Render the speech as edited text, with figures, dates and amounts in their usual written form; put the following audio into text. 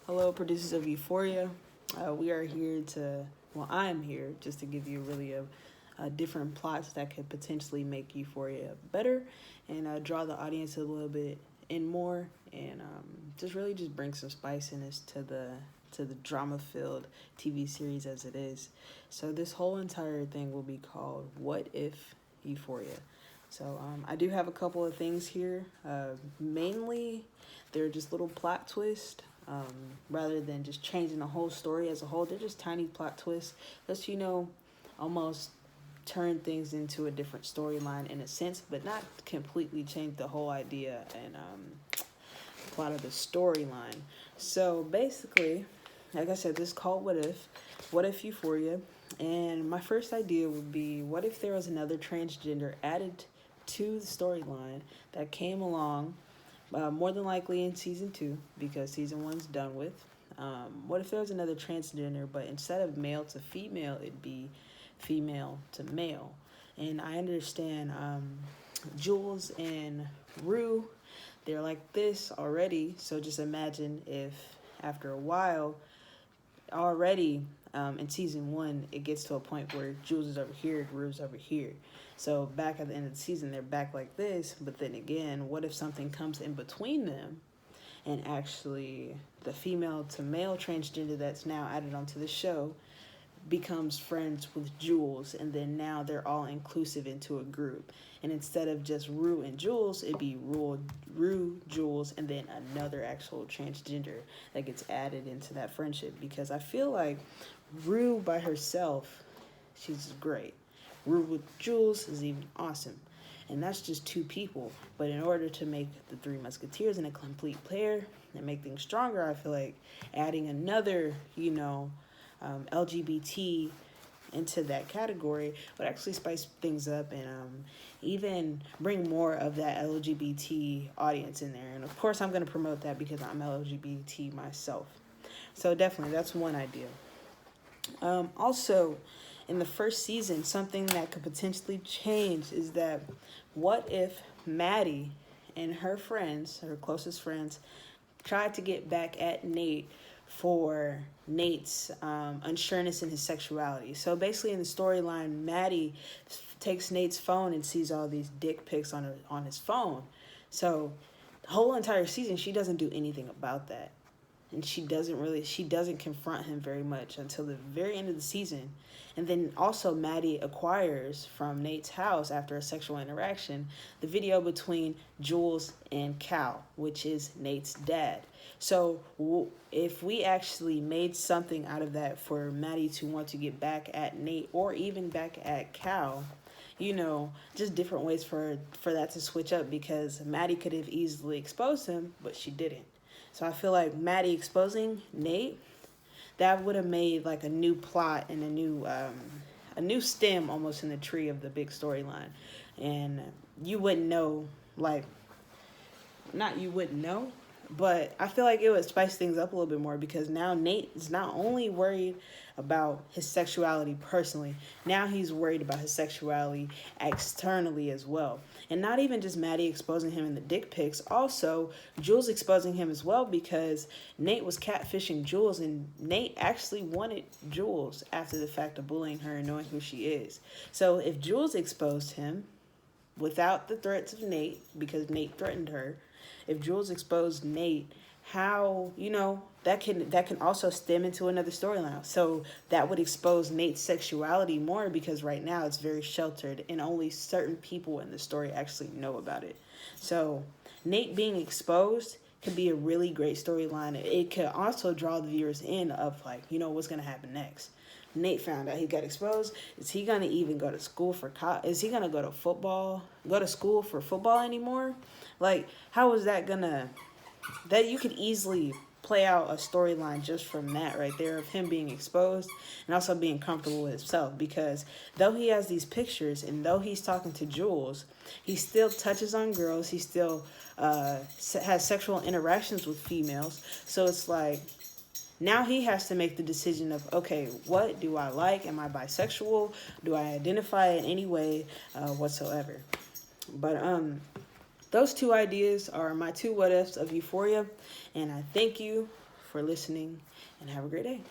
Hello, producers of Euphoria. We are here I am here just to give you really a different plots that could potentially make Euphoria better and draw the audience a little bit in more and just bring some spiciness to the drama filled TV series as it is. So this whole entire thing will be called What If Euphoria. So I do have a couple of things here. Mainly, they're just little plot twists. Rather than just changing the whole story as a whole, they're just tiny plot twists. Let's almost turn things into a different storyline in a sense, but not completely change the whole idea and plot of the storyline. So basically, like I said, this is called What If Euphoria, and my first idea would be, what if there was another transgender added to the storyline that came along, more than likely in season 2 because season 1's done with. What if there was another transgender, but instead of male to female, it'd be female to male? And I understand Jules and Rue, they're like this already. So just imagine if after a while, already in season 1, it gets to a point where Jules is over here, Rue's over here. So back at the end of the season, they're back like this. But then again, what if something comes in between them and actually the female to male transgender that's now added onto the show becomes friends with Jules, and then now they're all inclusive into a group. And instead of just Rue and Jules, it'd be Rue, Jules, and then another actual transgender that gets added into that friendship. Because I feel like Rue by herself, she's great. Rue with Jules is even awesome. And that's just 2 people. But in order to make the 3 Musketeers and a complete pair and make things stronger, I feel like adding another, LGBT into that category would actually spice things up and even bring more of that LGBT audience in there. And of course, I'm going to promote that because I'm LGBT myself. So definitely, that's one idea. Also, in the first season, something that could potentially change is that what if Maddie and her friends, her closest friends, tried to get back at Nate for Nate's unsureness in his sexuality. So basically in the storyline, Maddie takes Nate's phone and sees all these dick pics on his phone. So the whole entire season, she doesn't do anything about that. And she doesn't confront him very much until the very end of the season. And then also Maddie acquires from Nate's house after a sexual interaction the video between Jules and Cal, which is Nate's dad. So if we actually made something out of that for Maddie to want to get back at Nate or even back at Cal, just different ways for that to switch up, because Maddie could have easily exposed him, but she didn't. So I feel like Maddie exposing Nate, that would have made like a new plot and a new stem almost in the tree of the big storyline. And you wouldn't know, but I feel like it would spice things up a little bit more, because now Nate is not only worried about his sexuality personally, now he's worried about his sexuality externally as well. And not even just Maddie exposing him in the dick pics, also Jules exposing him as well, because Nate was catfishing Jules, and Nate actually wanted Jules after the fact of bullying her and knowing who she is. So if Jules exposed him without the threats of Nate, because Nate threatened her, if Jules exposed Nate, how, that can also stem into another storyline. So that would expose Nate's sexuality more, because right now it's very sheltered and only certain people in the story actually know about it. So Nate being exposed could be a really great storyline. It could also draw the viewers in of what's going to happen next. Nate found out he got exposed. Is he going to even go to school for is he going to go to school for football anymore? How is that going to, that you could easily play out a storyline just from that right there, of him being exposed and also being comfortable with himself. Because though he has these pictures and though he's talking to Jules, he still touches on girls. He still has sexual interactions with females. So it's like, now he has to make the decision of, okay, what do I like? Am I bisexual? Do I identify in any way whatsoever? But those 2 ideas are my 2 what ifs of Euphoria, and I thank you for listening, and have a great day.